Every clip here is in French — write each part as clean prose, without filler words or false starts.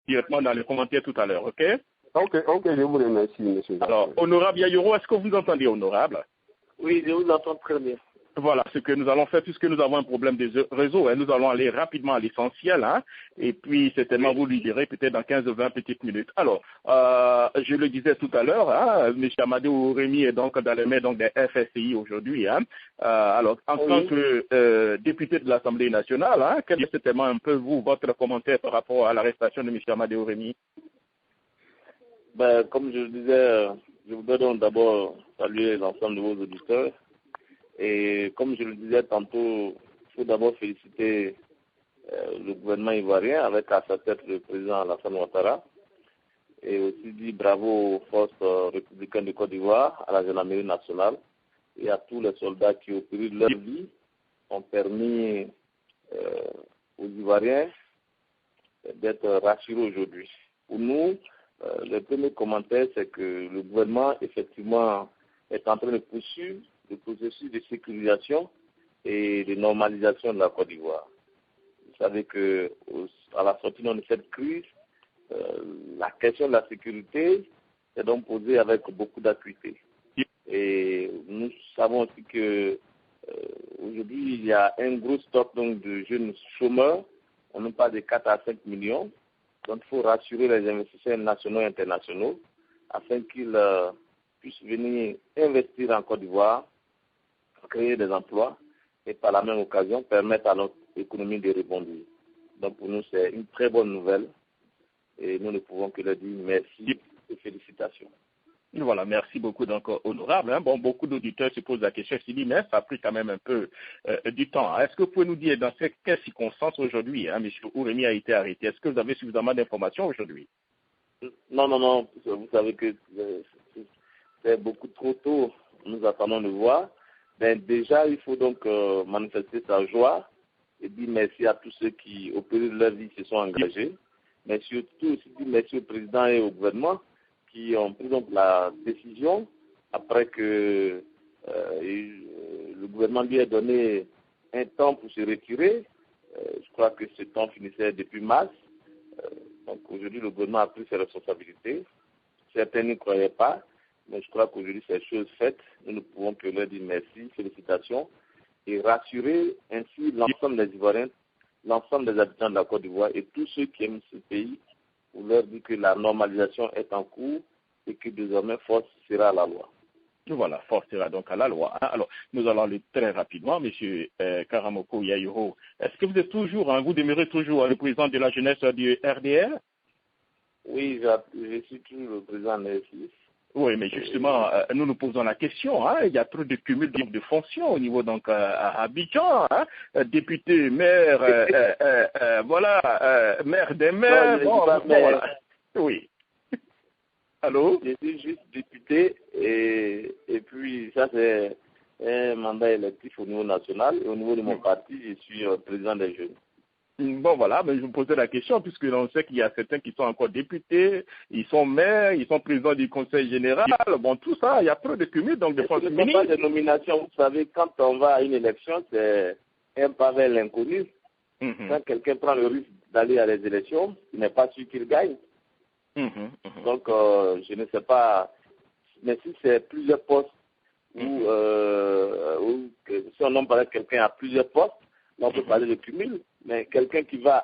directement dans les commentaires tout à l'heure, ok? Ok, je vous remercie, monsieur. Alors, honorable Yayoro, est-ce que vous entendez, honorable? Oui, je vous entends très bien. Voilà ce que nous allons faire puisque nous avons un problème de réseau. Hein. Nous allons aller rapidement à l'essentiel. Hein, et puis, certainement, vous lui direz peut-être dans 15-20 petites minutes. Alors, je le disais tout à l'heure, hein, M. Amadou Rémy est donc dans les mains donc, des FSI aujourd'hui. Hein. Alors, en tant que député de l'Assemblée nationale, hein, quel est certainement un peu, vous, votre commentaire par rapport à l'arrestation de M. Amadou Rémy? Ben, comme je le disais, je voudrais donc d'abord saluer l'ensemble de vos auditeurs. Et comme je le disais tantôt, il faut d'abord féliciter le gouvernement ivoirien avec à sa tête le président Alassane Ouattara et aussi dire bravo aux forces républicaines de Côte d'Ivoire, à la gendarmerie nationale et à tous les soldats qui, au péril de leur vie, ont permis aux Ivoiriens d'être rassurés aujourd'hui. Pour nous, le premier commentaire, c'est que le gouvernement, effectivement, est en train de poursuivre le processus de sécurisation et de normalisation de la Côte d'Ivoire. Vous savez qu'à la sortie de cette crise, la question de la sécurité est donc posée avec beaucoup d'acuité. Et nous savons aussi que aujourd'hui, il y a un gros stock donc, de jeunes chômeurs. On ne parle de 4 à 5 millions. Donc, il faut rassurer les investisseurs nationaux et internationaux afin qu'ils puissent venir investir en Côte d'Ivoire, créer des emplois et par la même occasion permettre à notre économie de rebondir. Donc pour nous, c'est une très bonne nouvelle et nous ne pouvons que leur dire merci et félicitations. Voilà, merci beaucoup donc honorable. Hein. Bon, beaucoup d'auditeurs se posent la question, je dis, mais ça a pris quand même un peu du temps. Hein. Est-ce que vous pouvez nous dire dans quelles circonstances aujourd'hui, hein, M. Ourémy a été arrêté? Est-ce que vous avez suffisamment d'informations aujourd'hui? Non, vous savez que c'est beaucoup trop tôt, nous attendons de voir. Ben, déjà, il faut donc manifester sa joie et dire merci à tous ceux qui, au péril de leur vie, se sont engagés. Mais surtout aussi dire merci au président et au gouvernement qui ont pris donc la décision après que le gouvernement lui ait donné un temps pour se retirer. Je crois que ce temps finissait depuis mars. Donc aujourd'hui, le gouvernement a pris ses responsabilités. Certains n'y croyaient pas. Mais je crois qu'aujourd'hui, c'est chose faite. Nous ne pouvons que leur dire merci, félicitations, et rassurer ainsi l'ensemble des Ivoiriens, l'ensemble des habitants de la Côte d'Ivoire et tous ceux qui aiment ce pays, pour leur dire que la normalisation est en cours et que désormais force sera à la loi. Voilà, force sera donc à la loi. Alors, nous allons aller très rapidement, M. Karamoko Yayoro. Est-ce que vous êtes toujours, vous demeurez toujours le président de la jeunesse du RDR? Oui, je suis toujours le président de l'RFI. Oui, mais justement, nous nous posons la question. Hein, il y a trop de cumul de fonctions au niveau donc à Abidjan, hein, député, maire, voilà, maire des maires. Non, voilà. Oui. Allô? Je suis juste député et puis ça c'est un mandat électif au niveau national et au niveau de mon parti, je suis président des jeunes. Bon, voilà, mais je vous posais la question, puisque l'on sait qu'il y a certains qui sont encore députés, ils sont maires, ils sont présidents du conseil général, bon, tout ça, il y a trop de cumul, donc de fonctions ministres. Ce n'est pas des nominations, vous savez, quand on va à une élection, c'est un pas vers l'inconnu. Quand quelqu'un prend le risque d'aller à les élections, il n'est pas sûr qu'il gagne. Donc, je ne sais pas, mais si c'est plusieurs postes, ou si on nomme par exemple quelqu'un à plusieurs postes, là, on peut parler de cumul. Mais quelqu'un qui va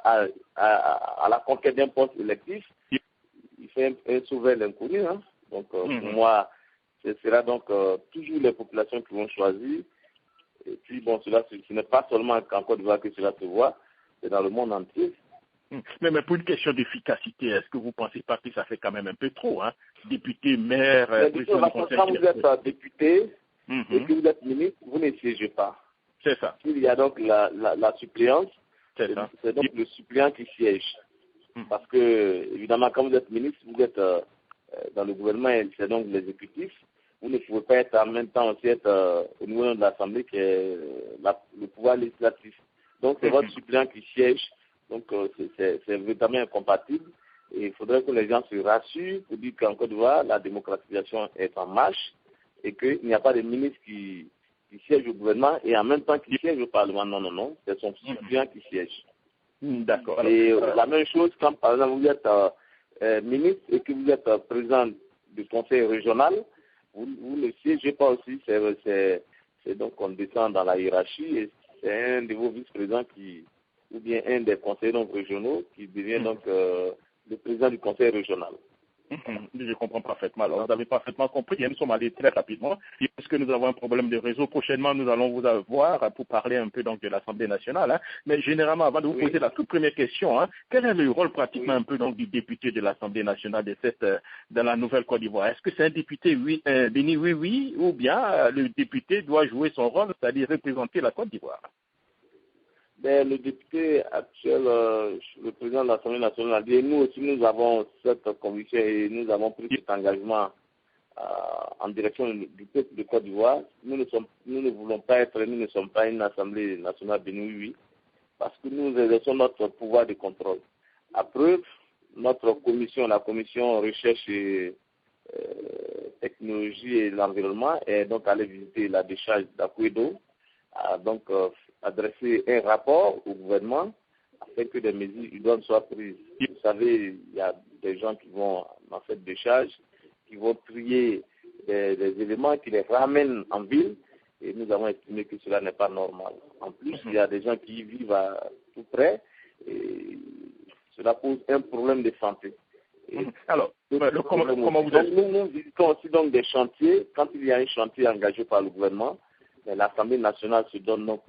à la conquête d'un poste électif, il fait un sauveur l'inconnu. Hein. Donc, pour moi, ce sera donc toujours les populations qui vont choisir. Et puis, bon, ce n'est pas seulement en Côte d'Ivoire que cela se voit, c'est dans le monde entier. Mais pour une question d'efficacité, est-ce que vous ne pensez pas que ça fait quand même un peu trop, hein? Député, maire, président du conseil quand vous êtes député et que vous êtes ministre, vous ne siégez pas. C'est ça. Il y a donc la suppléance. C'est donc le suppléant qui siège. Parce que, évidemment, quand vous êtes ministre, vous êtes dans le gouvernement et c'est donc l'exécutif. Vous ne pouvez pas être en même temps aussi être au niveau de l'Assemblée qui est le pouvoir législatif. Donc, c'est votre suppléant qui siège. Donc, c'est véritablement incompatible. Et il faudrait que les gens se rassurent pour dire qu'en Côte d'Ivoire, la démocratisation est en marche et qu'il n'y a pas de ministre qui siège au gouvernement et en même temps qui siège au Parlement. Non. C'est son suppléant qui siège. D'accord. Et la même chose quand, par exemple, vous êtes ministre et que vous êtes président du conseil régional, vous ne siégez pas aussi. C'est donc on descend dans la hiérarchie et c'est un de vos vice-présidents ou bien un des conseillers donc régionaux qui devient donc le président du conseil régional. Je comprends parfaitement. Alors, vous avez parfaitement compris. Nous sommes allés très rapidement. Puisque nous avons un problème de réseau, prochainement, nous allons vous avoir pour parler un peu donc de l'Assemblée nationale. Hein. Mais généralement, avant de vous poser la toute première question, hein, quel est le rôle pratiquement un peu donc du député de l'Assemblée nationale dans la Nouvelle Côte d'Ivoire? Est-ce que c'est un député béni oui, ou bien le député doit jouer son rôle, c'est-à-dire représenter la Côte d'Ivoire? Ben, le député actuel, le président de l'Assemblée nationale, a dit, nous aussi nous avons cette conviction et nous avons pris cet engagement en direction du peuple de Côte d'Ivoire. Nous ne voulons pas être, nous ne sommes pas une Assemblée nationale béni-oui, parce que nous exerçons notre pouvoir de contrôle. À preuve, notre commission, la commission recherche et technologie et l'environnement, est donc allée visiter la décharge d'Akouedo, a donc adressé un rapport au gouvernement afin que des mesures idoines soient prises. Vous savez, il y a des gens qui vont dans cette décharge, qui vont trier des éléments qui les ramènent en ville, et nous avons estimé que cela n'est pas normal. En plus, il y a des gens qui y vivent tout près, et cela pose un problème de santé. Alors, comment vous nous visitons aussi donc des chantiers. Quand il y a un chantier engagé par le gouvernement, l'Assemblée nationale se donne donc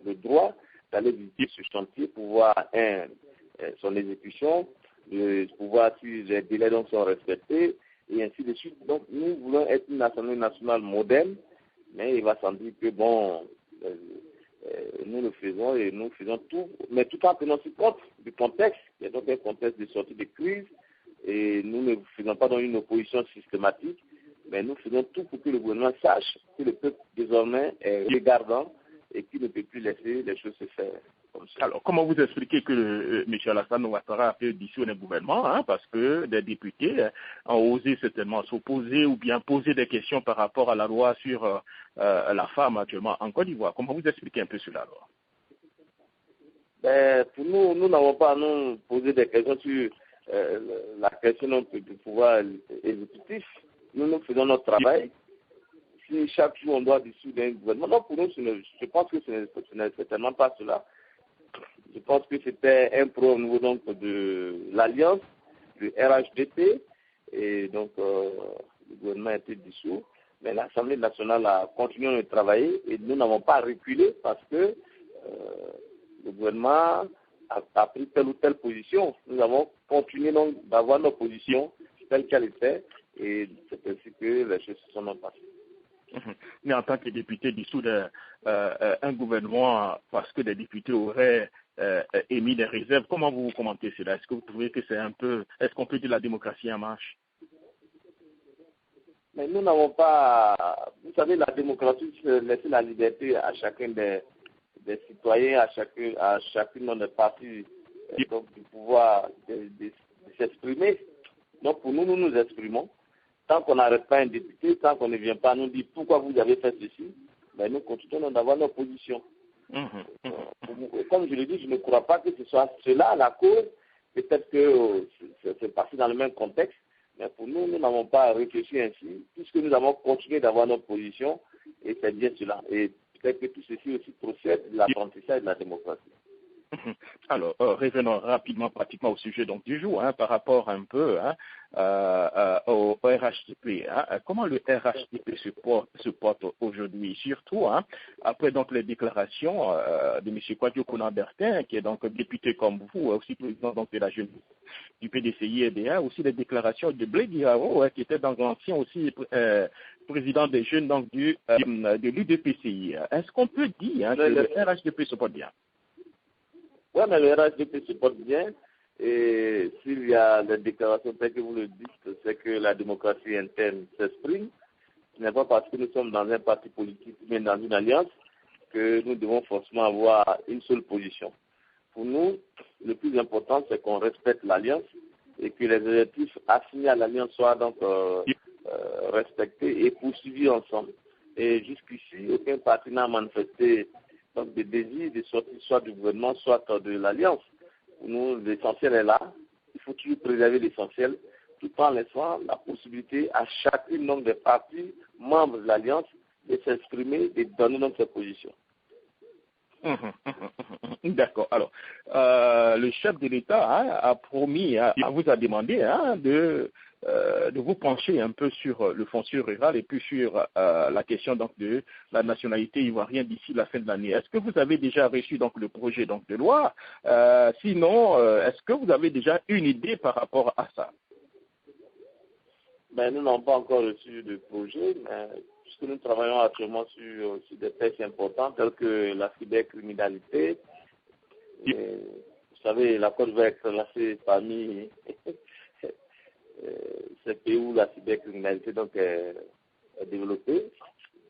le droit d'aller visiter ce chantier pour voir son exécution, pour voir si les délais donc sont respectés, et ainsi de suite. Donc nous voulons être une Assemblée nationale moderne, mais il va sans dire que bon, nous le faisons et nous faisons tout, mais tout en tenant compte du contexte. Il y a donc un contexte de sortie de crise, et nous ne faisons pas dans une opposition systématique, mais nous faisons tout pour que le gouvernement sache que le peuple désormais est regardant et qu'il ne peut plus laisser les choses se faire comme ça. Alors, comment vous expliquez que M. Alassane Ouattara a fait dissoudre le gouvernement, hein, parce que des députés ont osé certainement s'opposer ou bien poser des questions par rapport à la loi sur la femme actuellement en Côte d'Ivoire? Comment vous expliquez un peu cela alors? Pour nous n'avons pas à nous poser des questions sur la question du pouvoir exécutif. Nous faisons notre travail. Si chaque jour on doit dissoudre un gouvernement, non, pour nous, je pense que ce n'est certainement pas cela. Je pense que c'était un pro au niveau donc, de l'Alliance, du RHDP, et donc le gouvernement a été dissous. Mais l'Assemblée nationale a continué de travailler et nous n'avons pas reculé parce que le gouvernement a pris telle ou telle position. Nous avons continué donc d'avoir nos positions telles qu'elles étaient et c'est ainsi que les choses se sont passées. Mais en tant que député dissoudre un gouvernement parce que des députés auraient émis des réserves, comment vous commentez cela? Est-ce que vous trouvez que c'est un peu, est-ce qu'on peut dire la démocratie en marche? Mais nous n'avons pas, vous savez, la démocratie, c'est laisser la liberté à chacun des citoyens, à chacune des parties donc, du pouvoir de s'exprimer. Donc pour nous, nous nous exprimons. Tant qu'on n'arrête pas un député, tant qu'on ne vient pas nous dire pourquoi vous avez fait ceci, ben nous continuons d'avoir nos positions. Comme je le dis, je ne crois pas que ce soit cela la cause. Peut-être que c'est passé dans le même contexte, mais pour nous, nous n'avons pas réfléchi ainsi, puisque nous avons continué d'avoir notre position, et c'est bien cela. Et peut-être que tout ceci aussi procède de l'apprentissage de la démocratie. Alors, revenons rapidement pratiquement au sujet donc, du jour, hein, par rapport un peu au RHDP. Hein. Comment le RHDP se porte aujourd'hui, surtout après donc, les déclarations de M. Kwadjo Konan-Bertin, qui est donc député comme vous, aussi président donc, de la jeunesse du PDCI-EDA, aussi les déclarations de Blé Diaro, qui était donc l'ancien aussi président des jeunes donc, de l'UDPCI. Est-ce qu'on peut dire que le RHDP se porte bien? Oui, mais le RHDP se porte bien. Et s'il y a des déclarations telles que vous le dites, c'est que la démocratie interne s'exprime. Ce n'est pas parce que nous sommes dans un parti politique, mais dans une alliance, que nous devons forcément avoir une seule position. Pour nous, le plus important, c'est qu'on respecte l'alliance et que les objectifs assignés à l'alliance soient donc respectés et poursuivis ensemble. Et jusqu'ici, aucun parti n'a manifesté donc des désirs de sortir soit du gouvernement, soit de l'Alliance. pour nous, l'essentiel est là. Il faut toujours préserver l'essentiel, tout en laissant la possibilité à chacune donc, des parties membres de l'Alliance de s'exprimer, de donner donc ses positions. D'accord. Alors, le chef de l'État a promis, vous a demandé de vous pencher un peu sur le foncier rural et puis sur la question donc de la nationalité ivoirienne d'ici la fin de l'année. Est-ce que vous avez déjà reçu donc le projet donc de loi? Sinon, est-ce que vous avez déjà une idée par rapport à ça? Nous n'avons pas encore reçu de projet, mais puisque nous travaillons actuellement sur des textes importants tels que la cybercriminalité. Vous savez, la Côte va être classée parmi ces pays où la cybercriminalité donc, est développée.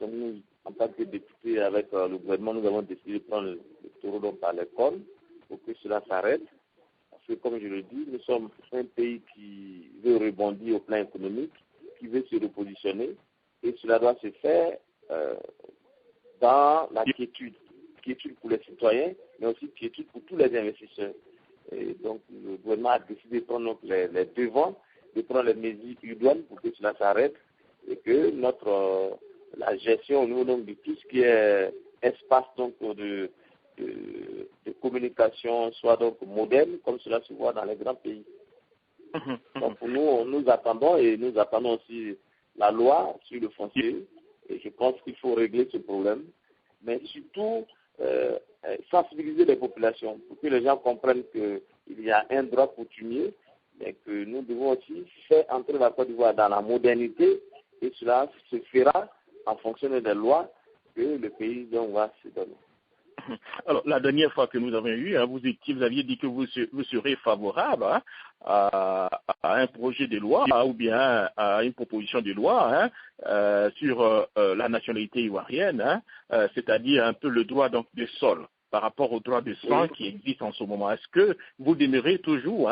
Donc nous, en tant que députés avec le gouvernement, nous avons décidé de prendre le taureau donc, par les cornes pour que cela s'arrête. Parce que, comme je le dis, nous sommes un pays qui veut rebondir au plan économique, qui veut se repositionner, et cela doit se faire dans la quiétude pour les citoyens, mais aussi quiétude pour tous les investisseurs. Et donc, le gouvernement a décidé de prendre donc, les devants, de prendre les mesures idoines pour que cela s'arrête, et que la gestion au niveau donc, de tout ce qui est espace donc, de communication soit donc moderne, comme cela se voit dans les grands pays. Donc pour nous attendons et nous attendons aussi la loi sur le foncier et je pense qu'il faut régler ce problème, mais surtout sensibiliser les populations pour que les gens comprennent qu'il y a un droit coutumier, mais que nous devons aussi faire entrer la Côte d'Ivoire dans la modernité et cela se fera en fonction des lois que le pays donc, va se donner. Alors, la dernière fois que nous avons eu, vous aviez dit que vous serez favorable à un projet de loi ou bien à une proposition de loi sur la nationalité ivoirienne, c'est-à-dire un peu le droit donc de sol par rapport au droit de sang qui existe en ce moment. Est-ce que vous demeurez toujours,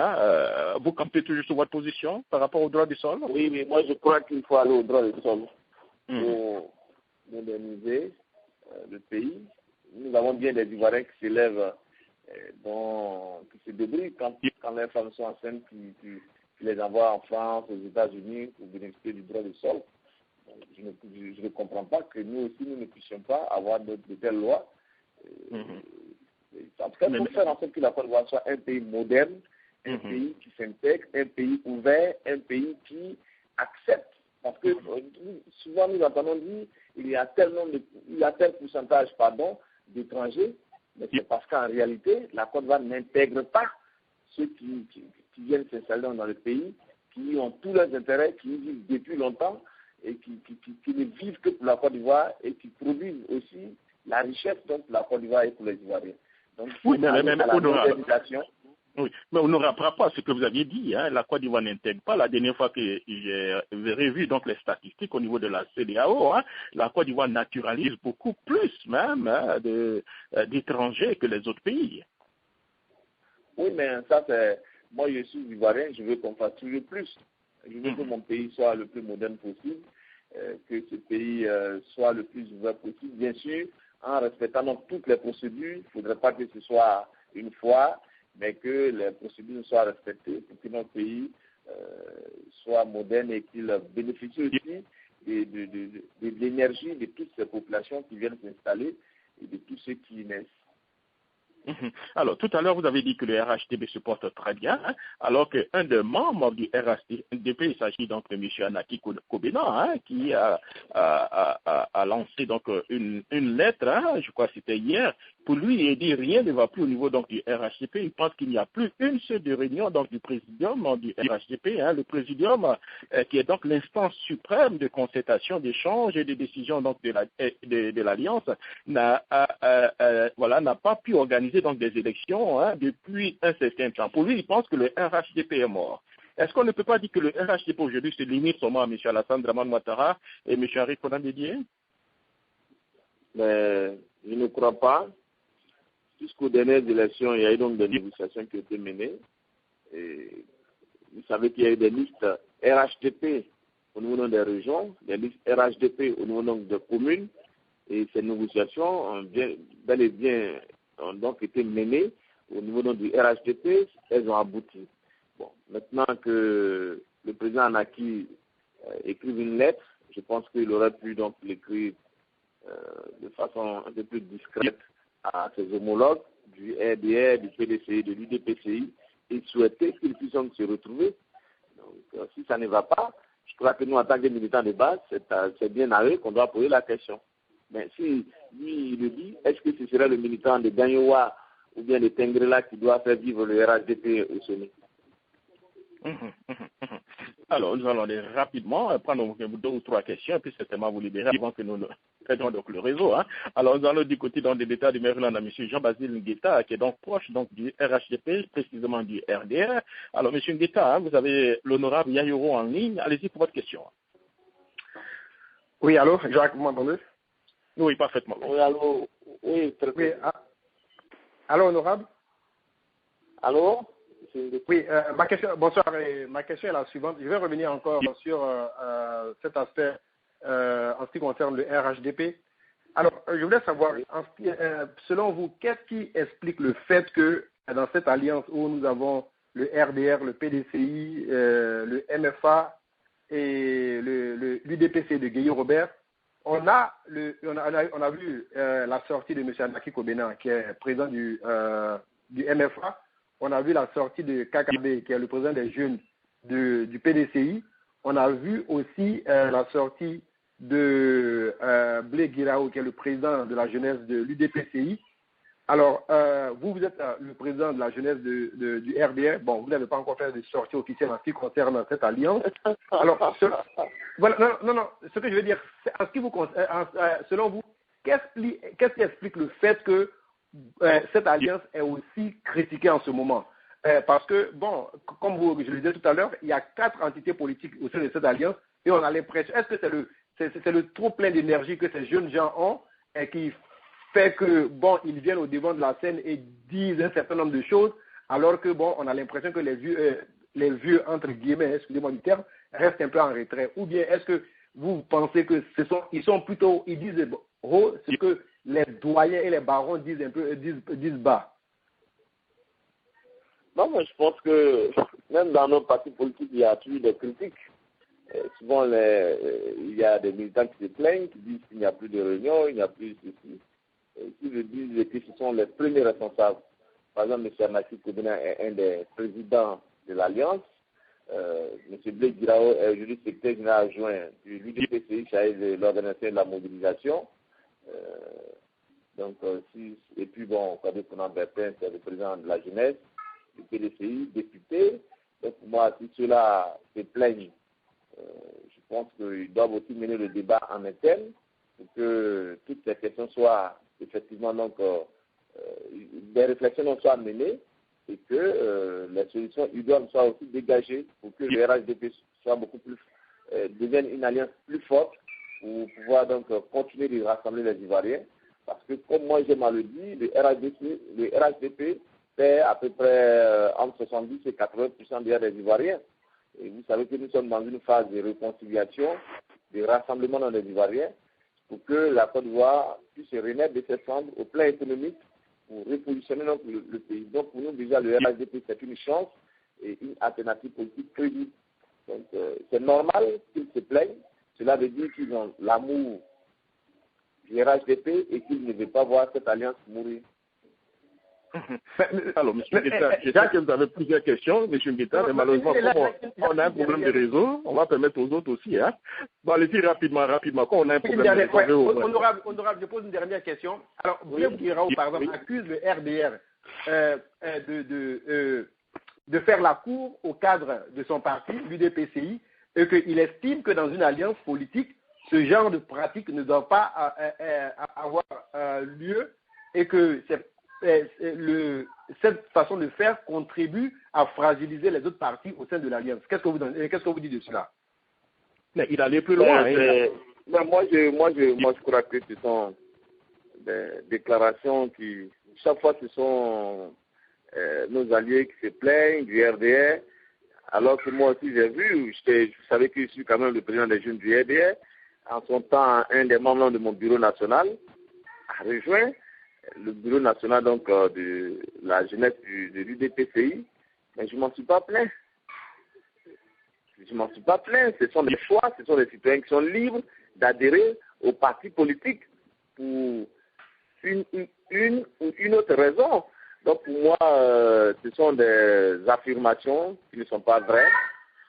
vous campez toujours sur votre position par rapport au droit du sol? Oui, mais moi je crois qu'il faut aller au droit du sol pour moderniser le pays. Nous avons bien des Ivoiriens qui s'élèvent, qui se débrouillent quand les femmes sont enceintes, qui les envoient en France, aux États-Unis pour bénéficier du droit du sol. Je ne comprends pas que nous aussi, nous ne puissions pas avoir de telles lois. En tout cas, il faut faire en sorte que la Côte d'Ivoire soit un pays moderne, un pays qui s'intègre, un pays ouvert, un pays qui accepte. Parce que souvent nous entendons dire il y a tel pourcentage d'étrangers, mais c'est parce qu'en réalité, la Côte d'Ivoire n'intègre pas ceux qui viennent s'installer dans le pays, qui ont tous leurs intérêts, qui y vivent depuis longtemps et qui ne vivent que pour la Côte d'Ivoire et qui produisent aussi la richesse donc, pour la Côte d'Ivoire et pour les Ivoiriens. Donc, oui, mais on ne rappellera pas ce que vous aviez dit. La Côte d'Ivoire n'intègre pas. La dernière fois que j'ai revu donc, les statistiques au niveau de la CEDEAO, la Côte d'Ivoire naturalise beaucoup plus même d'étrangers que les autres pays. Oui, mais ça, c'est... Moi, je suis Ivoirien, je veux qu'on fasse toujours plus. Je veux que mon pays soit le plus moderne possible, que ce pays soit le plus ouvert possible. Bien sûr, en respectant donc, toutes les procédures, il ne faudrait pas que ce soit une fois, mais que les procédures soient respectées pour que notre pays soit moderne et qu'il bénéficie aussi de l'énergie de toutes ces populations qui viennent s'installer et de tous ceux qui naissent. Alors, tout à l'heure, vous avez dit que le RHDP se porte très bien, alors qu'un des membres du RHDP, il s'agit donc de M. Anaki Kobena, qui a lancé donc une lettre, je crois que c'était hier, pour lui, il dit rien ne va plus au niveau donc du RHDP. Il pense qu'il n'y a plus une seule de réunion donc du présidium du RHDP, le présidium qui est donc l'instance suprême de concertation, d'échange et de décision donc de l'Alliance, n'a pas pu organiser donc des élections depuis un certain temps. Pour lui, il pense que le RHDP est mort. Est-ce qu'on ne peut pas dire que le RHDP aujourd'hui se limite seulement à M. Alassane Dramane Ouattara et M. Henri Konan Bédié? Mais je ne crois pas. Jusqu'aux dernières élections, il y a eu donc des négociations qui ont été menées. Et vous savez qu'il y a eu des listes RHDP au niveau des régions, des listes RHDP au niveau des communes. Et ces négociations ont bel et bien ont donc été menées au niveau donc, du RHDP, elles ont abouti. Bon, maintenant que le président Anaki écrive une lettre, je pense qu'il aurait pu donc l'écrire de façon un peu plus discrète à ses homologues du RDR, du PDCI, de l'UDPCI, et souhaiter qu'ils puissent se retrouver. Donc, si ça ne va pas, je crois que nous, en tant que militants de base, c'est bien à eux qu'on doit poser la question. Mais si lui, il le dit, est-ce que ce serait le militant de Gagnoua ou bien de Tengrela qui doit faire vivre le RHDP au sommet? Alors, nous allons aller rapidement prendre 2 ou 3 questions, et puis certainement vous libérer avant que nous traitions donc le réseau. Alors, nous allons du côté de l'État du Maryland à M. Jean-Basile Ngueta, qui est donc proche donc, du RHDP, précisément du RDR. Alors, M. Ngueta, vous avez l'honorable Yayoro en ligne. Allez-y pour votre question. Oui, allô, Jacques, vous m'entendez? Oui, parfaitement. Oui, allô? Oui, très bien. Oui, allô, honorable? Allô? Oui, bonsoir. Ma question est la suivante. Je vais revenir encore sur cet aspect en ce qui concerne le RHDP. Alors, je voulais savoir, selon vous, qu'est-ce qui explique le fait que dans cette alliance où nous avons le RDR, le PDCI, le MFA et l'UDPC de Guillaume Robert, on a vu la sortie de M. Anaki Kobena, qui est président du MFA. On a vu la sortie de Kakabe, qui est le président des jeunes du PDCI. On a vu aussi la sortie de Blé Guirao, qui est le président de la jeunesse de l'UDPCI. Alors, vous êtes le président de la jeunesse du RDR. Bon, vous n'avez pas encore fait de sortie officielle en ce qui concerne cette alliance. Alors, voilà, non, ce que je veux dire, c'est en ce qui vous concerne, selon vous, qu'est-ce qui explique le fait que cette alliance est aussi critiquée en ce moment? Parce que, bon, comme je le disais tout à l'heure, il y a 4 entités politiques au sein de cette alliance et on a l'impression, est-ce que c'est le trop plein d'énergie que ces jeunes gens ont et qui fait que, bon, ils viennent au devant de la scène et disent un certain nombre de choses, alors que, bon, on a l'impression que les vieux, entre guillemets, excusez-moi du terme, restent un peu en retrait? Ou bien est-ce que vous pensez que ils disent haut ce que les doyens et les barons disent bas? Non, mais je pense que même dans nos partis politiques, il y a toujours des critiques. Souvent, il y a des militants qui se plaignent, qui disent qu'il n'y a plus de réunions, il n'y a plus ceci. Qui le disent que ce sont les premiers responsables. Par exemple, M. Anaki Kobena est un des présidents de l'Alliance. M. Blé Guirao est aujourd'hui secrétaire général adjoint du l'UDPCI, chargé de l'organisation de la mobilisation. Et puis, bon, Kadé Konan Bertin, c'est le président de la jeunesse, du PDCI, député. Donc, pour moi, si ceux-là se plaignent, je pense qu'ils doivent aussi mener le débat en interne pour que toutes ces questions soient effectivement, donc, des réflexions soient menées et que les solutions idoines soient aussi dégagées pour que le RHDP soit beaucoup plus, devienne une alliance plus forte pour pouvoir donc continuer de rassembler les Ivoiriens. Parce que, comme moi j'ai mal dit, le RHDP fait à peu près entre 70 et 80% des Ivoiriens. Et vous savez que nous sommes dans une phase de réconciliation, de rassemblement dans les Ivoiriens, pour que la Côte d'Ivoire puisse se remettre de ses cendres au plan économique pour repositionner donc le pays. Donc pour nous déjà le RHDP c'est une chance et une alternative politique crédible. Donc c'est normal qu'ils se plaignent. Cela veut dire qu'ils ont l'amour du RHDP et qu'ils ne veulent pas voir cette alliance mourir. Alors, M. Ngueta, je sais que vous avez plusieurs questions, M. Ngueta, mais malheureusement, comme on a un problème de réseau, on va permettre aux autres aussi. Bon, allez-y rapidement, quand on a un problème de réseau. Honorable, je pose une dernière question. Alors, Blé Guirao, par exemple, accuse le RDR de faire la cour au cadre de son parti, l'UDPCI, et qu'il estime que dans une alliance politique, ce genre de pratique ne doit pas avoir lieu et que cette façon de faire contribue à fragiliser les autres partis au sein de l'Alliance. Qu'est-ce que vous dites de cela? Mais il allait plus loin. Moi, je crois que ce sont des déclarations qui, chaque fois, ce sont nos alliés qui se plaignent du RDR, alors que moi aussi j'ai vu, je savais que je suis quand même le président des jeunes du RDR. En son temps, un des membres de mon bureau national a rejoint le bureau national donc de la jeunesse de l'UDPCI, mais je m'en suis pas plaint. Je m'en suis pas plaint. Ce sont des choix, ce sont des citoyens qui sont libres d'adhérer aux partis politiques pour une ou une autre raison. Donc pour moi, ce sont des affirmations qui ne sont pas vraies.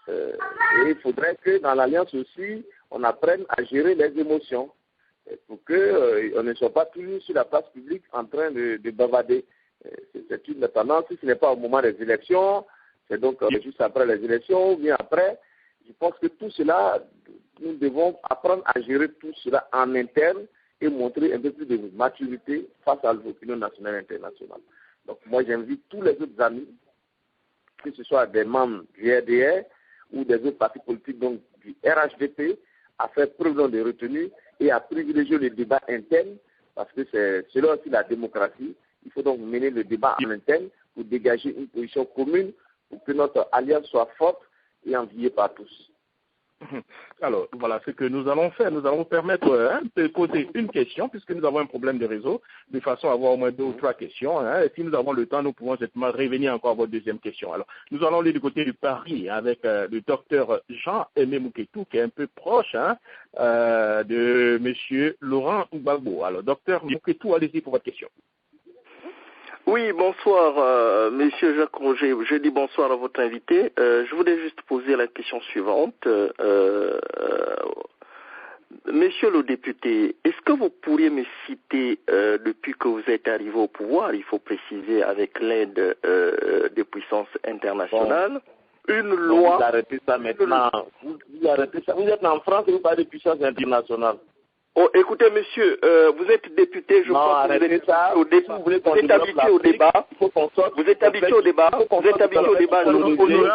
Et il faudrait que dans l'Alliance aussi, on apprenne à gérer les émotions pour qu'on ne soit pas toujours sur la place publique en train de bavarder. C'est une tendance, si ce n'est pas au moment des élections, c'est donc juste après les élections ou bien après. Je pense que tout cela, nous devons apprendre à gérer tout cela en interne et montrer un peu plus de maturité face à l'opinion nationale et internationale. Donc moi j'invite tous les autres amis, que ce soit des membres du RDR ou des autres partis politiques, donc du RHDP, à faire preuve de retenue et à privilégier le débat interne, parce que c'est là aussi la démocratie. Il faut donc mener le débat en interne pour dégager une position commune pour que notre alliance soit forte et enviée par tous. Alors, voilà ce que nous allons faire. Nous allons vous permettre de poser une question, puisque nous avons un problème de réseau, de façon à avoir au moins 2 ou 3 questions. Et si nous avons le temps, nous pouvons revenir encore à votre deuxième question. Alors, nous allons aller du côté du Paris avec le docteur Jean-Aimé Mouketou, qui est un peu proche de M. Laurent Gbagbo. Alors, docteur Mouketou, allez-y pour votre question. Oui, bonsoir, Monsieur Jacques Roger. Je dis bonsoir à votre invité. Je voulais juste poser la question suivante. Monsieur le député, est-ce que vous pourriez me citer, depuis que vous êtes arrivé au pouvoir, il faut préciser avec l'aide des puissances internationales, une loi... Vous arrêtez ça maintenant. Vous arrêtez ça. Vous êtes en France et vous parlez de puissance internationale. Oh, écoutez, monsieur, vous êtes député, je crois que vous êtes habitué au débat. Vous êtes habitué au débat. Vous êtes habitué au débat. Nous posons une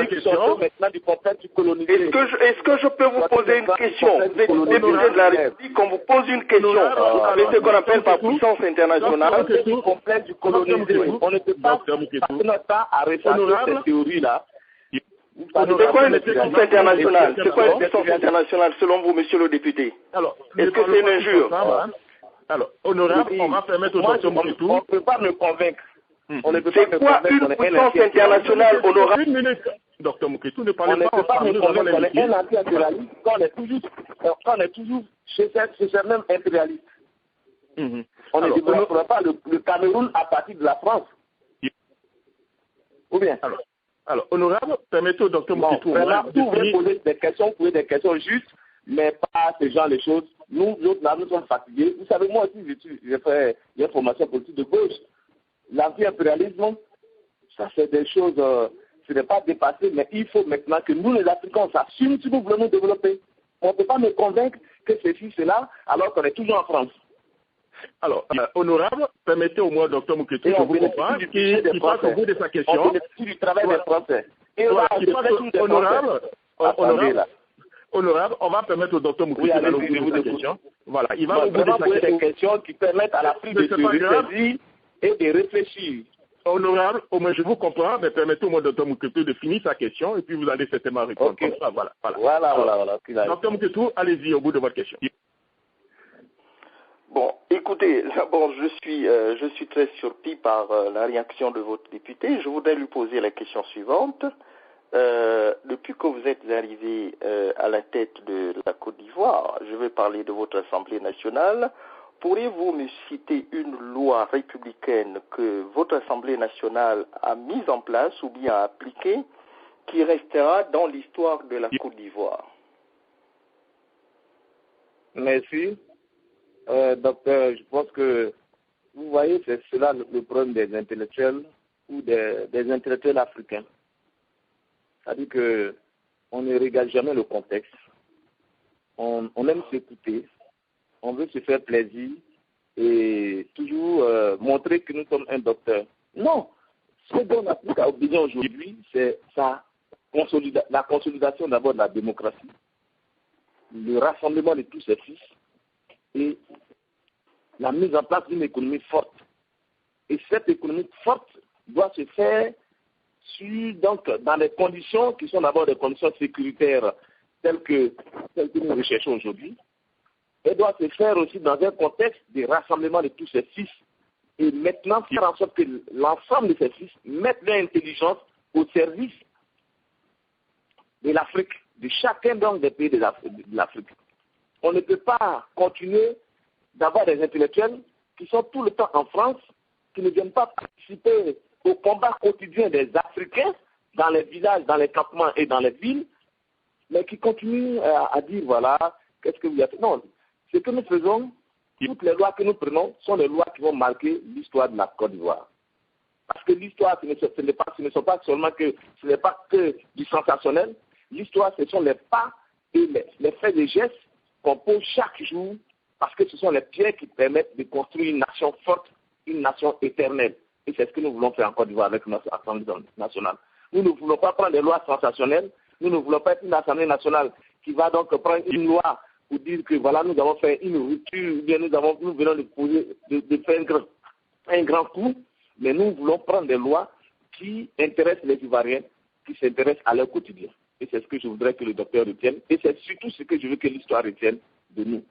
question. Est-ce que je peux vous poser une question? Vous êtes député de la République, on vous pose une question. C'est ce qu'on appelle par puissance internationale. On ne peut pas passer notre temps à rechercher cette théorie-là. C'est quoi une puissance internationale? C'est quoi une puissance internationale selon vous, monsieur le député? Est-ce que c'est une injure? Alors, honorable, on va permettre au docteur Mouketou. On ne peut pas me convaincre. C'est quoi une puissance internationale honorable? Une minute. Docteur Mouketou, ne parlez pas ensemble. Nous avons un anti-impérialiste quand on est toujours chez ces mêmes impérialistes. On ne développera pas le Cameroun à partir de la France. Ou bien? Alors, honorable, permettez au docteur Mouketou. Vous voulez poser des questions justes, mais pas ce genre de choses. Nous autres, là, nous sommes fatigués. Vous savez, moi aussi, j'ai fait une formation politique de gauche. L'anti-impérialisme, ça, c'est des choses, ce n'est pas dépassé, mais il faut maintenant que nous, les Africains, on s'assume si nous voulons nous développer. On ne peut pas me convaincre que ceci, cela, alors qu'on est toujours en France. Alors, honorable, permettez au moins, docteur Mouketou, je vous comprends, qui passe au bout de sa question. On bénéficie du travail des Français. Et voilà, honorable, on va permettre au docteur Mouketou d'aller au bout de sa question. Voilà, il va au bout de sa question. Des questions qui permettent à l'Afrique de se ressaisir et de réfléchir. Honorable, au moins je vous comprends, mais permettez au moins docteur Mouketou de finir sa question et puis vous allez certainement répondre. Okay. Comme ça, voilà. Docteur Mouketou, allez-y au bout de votre question. Bon, écoutez, d'abord, je suis très surpris par la réaction de votre député. Je voudrais lui poser la question suivante. Depuis que vous êtes arrivé à la tête de la Côte d'Ivoire, je vais parler de votre Assemblée nationale. Pourriez-vous me citer une loi républicaine que votre Assemblée nationale a mise en place ou bien a appliquée qui restera dans l'histoire de la Côte d'Ivoire? Merci. Docteur, je pense que vous voyez, c'est cela le problème des intellectuels ou des intellectuels africains. C'est-à-dire qu'on ne regarde jamais le contexte. On aime s'écouter, on veut se faire plaisir et toujours montrer que nous sommes un docteur. Non, ce dont l'Afrique a besoin aujourd'hui, c'est la consolidation d'abord de la démocratie, le rassemblement de tous ces fils, et la mise en place d'une économie forte. Et cette économie forte doit se faire dans des conditions qui sont d'abord des conditions sécuritaires telles que nous recherchons aujourd'hui. elle doit se faire aussi dans un contexte de rassemblement de tous ces fils. Et maintenant, faire en sorte que l'ensemble de ces fils mettent leur intelligence au service de l'Afrique, de chacun donc des pays de l'Afrique. On ne peut pas continuer d'avoir des intellectuels qui sont tout le temps en France, qui ne viennent pas participer au combat quotidien des Africains dans les villages, dans les campements et dans les villes, mais qui continuent à dire, voilà, qu'est-ce que vous avez fait. Non, ce que nous faisons, toutes les lois que nous prenons sont les lois qui vont marquer l'histoire de la Côte d'Ivoire. Parce que l'histoire, ce n'est pas seulement que, ce n'est pas que du sensationnel. L'histoire, ce sont les pas et les faits et gestes qu'on pose chaque jour, parce que ce sont les pierres qui permettent de construire une nation forte, une nation éternelle. Et c'est ce que nous voulons faire en Côte d'Ivoire avec notre Assemblée nationale. Nous ne voulons pas prendre des lois sensationnelles. Nous ne voulons pas être une Assemblée nationale qui va donc prendre une loi pour dire que voilà, nous avons fait une rupture, ou bien nous venons de faire un grand coup, mais nous voulons prendre des lois qui intéressent les Ivoiriens, qui s'intéressent à leur quotidien. Et c'est ce que je voudrais que le docteur retienne, et c'est surtout ce que je veux que l'histoire retienne de nous.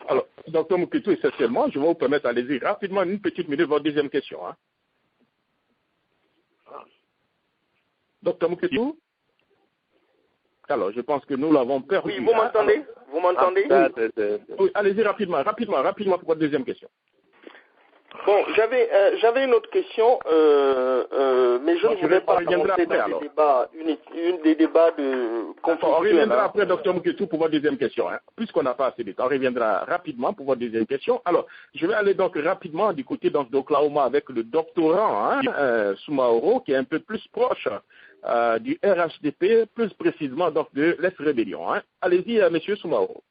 Alors, docteur Moukitou, essentiellement, je vais vous permettre d'aller rapidement une petite minute votre deuxième question. Hein. Docteur Moukitou? Alors, je pense que nous l'avons perdu. Oui, vous m'entendez? Vous m'entendez? Oui, allez-y rapidement pour votre deuxième question. Bon, j'avais une autre question, mais je ne voulais pas rentrer dans des débats de conflit. On reviendra après, docteur Moukitou, pour votre deuxième question. Hein. Puisqu'on n'a pas assez de temps, on reviendra rapidement pour votre deuxième question. Alors, je vais aller donc rapidement du côté d'Oklahoma avec le doctorant Soumaoro, qui est un peu plus proche du RHDP, plus précisément donc de l'Est-Rébellion. Hein. Allez-y, monsieur Soumaoro.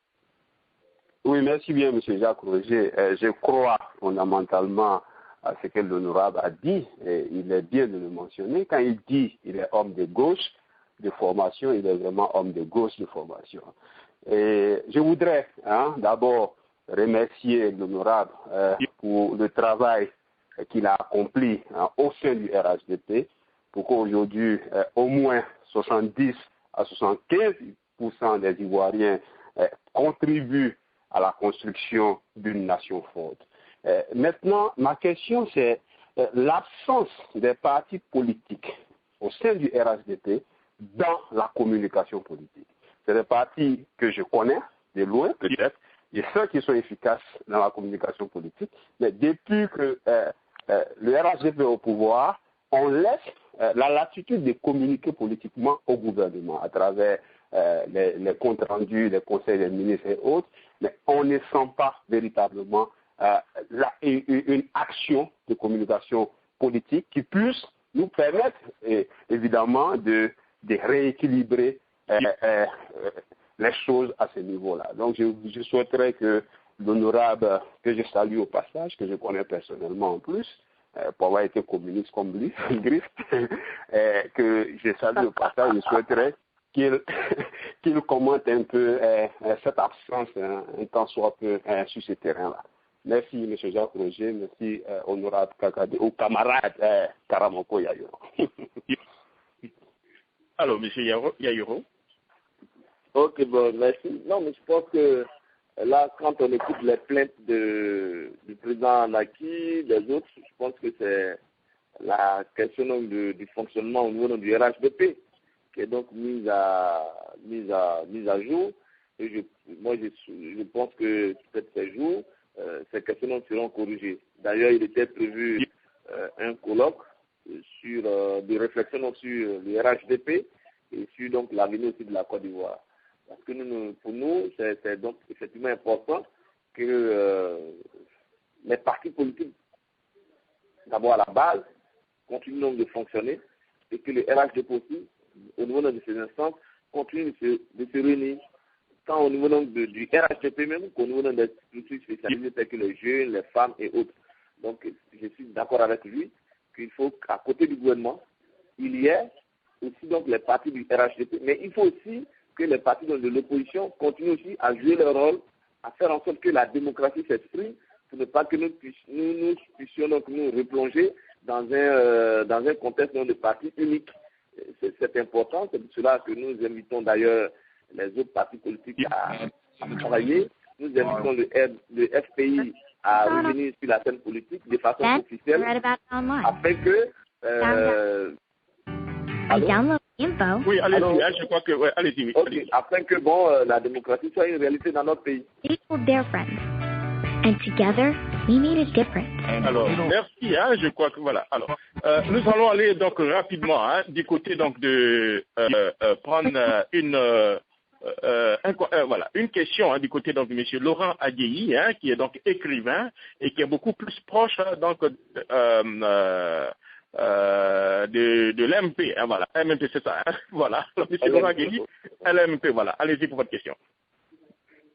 Oui, merci bien, M. Jacques Roger. Je crois fondamentalement à ce que l'honorable a dit, et il est bien de le mentionner. Quand il dit qu'il est homme de gauche de formation, il est vraiment homme de gauche de formation. Et je voudrais d'abord remercier l'honorable pour le travail qu'il a accompli au sein du RHDP, pour qu'aujourd'hui, au moins 70 à 75% des Ivoiriens contribuent à la construction d'une nation forte. Maintenant, ma question, c'est l'absence des partis politiques au sein du RHDP dans la communication politique. C'est des partis que je connais de loin, peut-être, et ceux qui sont efficaces dans la communication politique, mais depuis que le RHDP est au pouvoir, on laisse la latitude de communiquer politiquement au gouvernement à travers les comptes rendus, les conseils des ministres et autres, mais on ne sent pas véritablement une action de communication politique qui puisse nous permettre, évidemment, de rééquilibrer les choses à ce niveau-là. Donc, je souhaiterais que l'honorable, que je salue au passage, que je connais personnellement en plus, pour avoir été communiste comme lui, que je salue au passage, je souhaiterais qu'il commente un peu cette absence, un temps soit peu, sur ce terrain-là. Merci, M. Jacques Roger. Merci, honorable Kakade, au camarade Karamoko Yayuro. Alors, M. Yayuro. Ok, bon, merci. Non, mais je pense que là, quand on écoute les plaintes du président Naki, des autres, je pense que c'est la question donc, du fonctionnement au niveau du RHDP qui est donc mise à jour. Et je pense que peut-être ces jours, ces questions seront corrigées. D'ailleurs, il était prévu un colloque sur des réflexions sur le RHDP et sur donc l'avenir aussi de la Côte d'Ivoire. Parce que pour nous, c'est donc effectivement important que les partis politiques, d'abord à la base, continuent donc de fonctionner et que le RHDP aussi, au niveau de ces instances, continue de se réunir, tant au niveau donc du RHDP même qu'au niveau des structures spécialisées telles que les jeunes, les femmes et autres. Donc, je suis d'accord avec lui qu'il faut qu'à côté du gouvernement, il y ait aussi donc les partis du RHDP, mais il faut aussi que les partis de l'opposition continuent aussi à jouer leur rôle, à faire en sorte que la démocratie s'exprime, pour ne pas que nous puissions donc nous replonger dans un contexte de parti unique. C'est important, c'est pour cela que nous invitons d'ailleurs les autres partis politiques à travailler nous invitons le FPI à revenir sur la scène politique de façon officielle afin que oui, allez-y, je crois que allez-y. Okay. Afin que la démocratie soit une réalité dans notre pays. And together, we made a difference. Alors, merci, je crois que voilà. Alors, nous allons aller donc rapidement du côté donc de prendre une question du côté donc de M. Laurent Adjeyi, qui est donc écrivain et qui est beaucoup plus proche donc de l'MP, voilà, MMP c'est ça, voilà. Alors, M. Laurent Adjeyi, LMP, voilà. Allez-y pour votre question.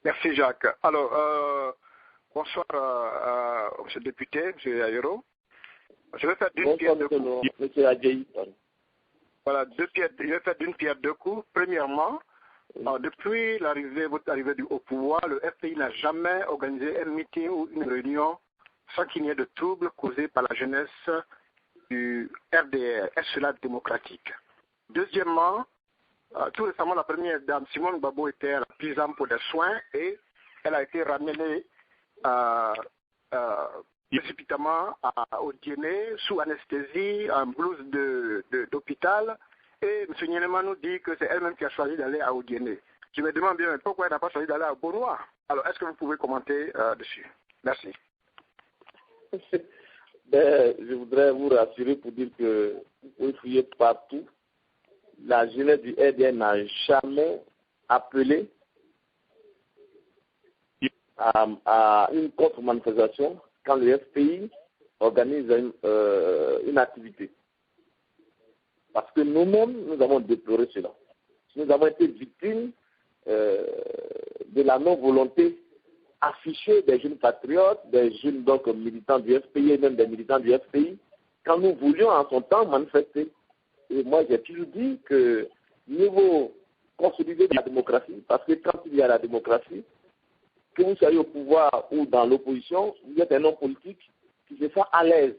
Merci Jacques. Alors, bonsoir, monsieur le député, monsieur Ayero. Je vais faire d'une pierre deux coups. Monsieur Adjeyi. Voilà, je vais faire d'une pierre deux coups. Premièrement, depuis votre arrivée au pouvoir, le FPI n'a jamais organisé un meeting ou une réunion sans qu'il n'y ait de troubles causés par la jeunesse du RDR. Est-ce cela démocratique? Deuxièmement, tout récemment, la première dame, Simone Gbagbo, était à la Pisam pour des soins et elle a été ramenée précipitamment au dîner sous anesthésie, en blouse d'hôpital. Et M. Nielema nous dit que c'est elle-même qui a choisi d'aller à Odiéné. Je me demande bien pourquoi elle n'a pas choisi d'aller à Bonois. Alors, est-ce que vous pouvez commenter dessus? Merci. Je voudrais vous rassurer pour dire que vous pouvez fouiller partout. La jeunesse du RDR n'a jamais appelé à une contre-manifestation quand le FPI organise une activité. Parce que nous-mêmes, nous avons déploré cela. Nous avons été victimes de la non-volonté affichée des jeunes patriotes, des jeunes donc militants du FPI et même des militants du FPI, quand nous voulions en son temps manifester. Et moi, j'ai toujours dit que mieux vaut consolider la démocratie, parce que quand il y a la démocratie, que vous soyez au pouvoir ou dans l'opposition, vous êtes un homme politique qui se sent à l'aise.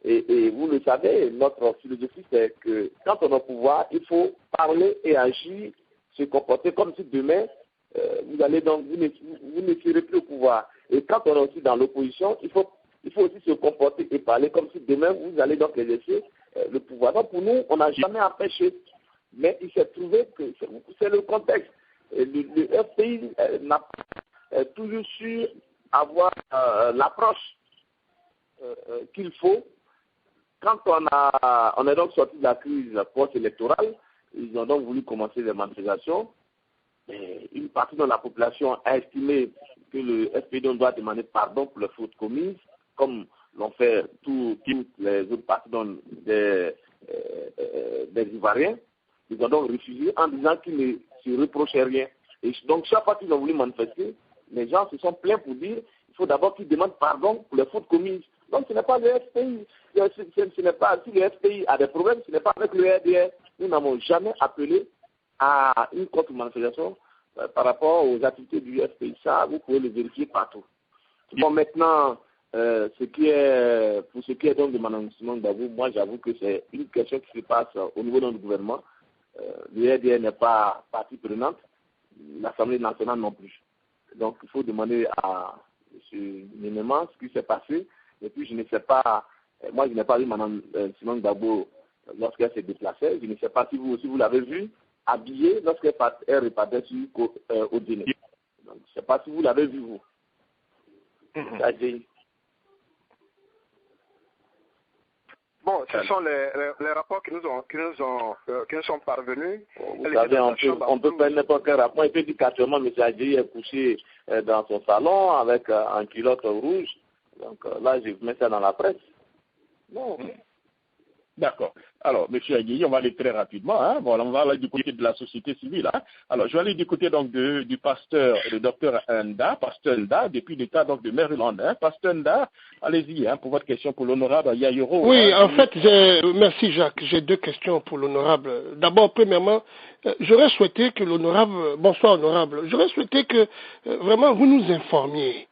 Et vous le savez, notre philosophie, c'est que quand on est au pouvoir, il faut parler et agir, se comporter comme si demain, vous ne serez plus au pouvoir. Et quand on est aussi dans l'opposition, il faut aussi se comporter et parler comme si demain, vous allez donc exercer le pouvoir. Donc pour nous, on n'a jamais empêché. Mais il s'est trouvé que c'est le contexte. Le FPI n'a pas toujours su avoir l'approche qu'il faut. Quand on est donc sorti de la crise post-électorale, ils ont donc voulu commencer les manifestations. Et une partie de la population a estimé que le FPI doit demander pardon pour les fautes commises, comme l'ont fait toutes les autres parties des Ivoiriens. Ils ont donc refusé en disant qu'ils ne se reprochaient rien. Et donc chaque fois qu'ils ont voulu manifester, les gens se sont plaints pour dire qu'il faut d'abord qu'ils demandent pardon pour les fautes commises. Donc ce n'est pas le FPI. Ce n'est pas, si le FPI a des problèmes, ce n'est pas avec le RDR. Nous n'avons jamais appelé à une contre-manifestation par rapport aux activités du FPI. Ça, vous pouvez le vérifier partout. Bon, maintenant, pour ce qui est donc de Mme Simone Gbagbo, moi j'avoue que c'est une question qui se passe au niveau de notre gouvernement. Le RDR n'est pas partie prenante, l'Assemblée nationale non plus. Donc il faut demander à M. Nielema ce qui s'est passé. Et puis je ne sais pas, moi je n'ai pas vu Mme Simone Gbagbo lorsqu'elle s'est déplacée. Je ne sais pas si vous aussi vous l'avez vue habillée lorsqu'elle repartait au dîner. Donc je ne sais pas si vous l'avez vu vous. Bon, ce sont les rapports qui nous sont parvenus. Vous savez, on peut faire n'importe quel rapport. Il peut dire qu'actuellement, M. Adjeyi est couché dans son salon avec un culotte rouge. Donc là, je mets ça dans la presse. Non. D'accord. Alors, M. Adjeyi, on va aller très rapidement. Voilà, on va aller du côté de la société civile. Alors, je vais aller du côté donc du pasteur, le docteur Nda, pasteur Nda, depuis l'État donc de Maryland. Pasteur Nda, allez-y pour votre question pour l'honorable Yayoro. Oui, en fait, merci Jacques. J'ai deux questions pour l'honorable. D'abord, premièrement, j'aurais souhaité que l'honorable, bonsoir honorable, j'aurais souhaité que vraiment vous nous informiez.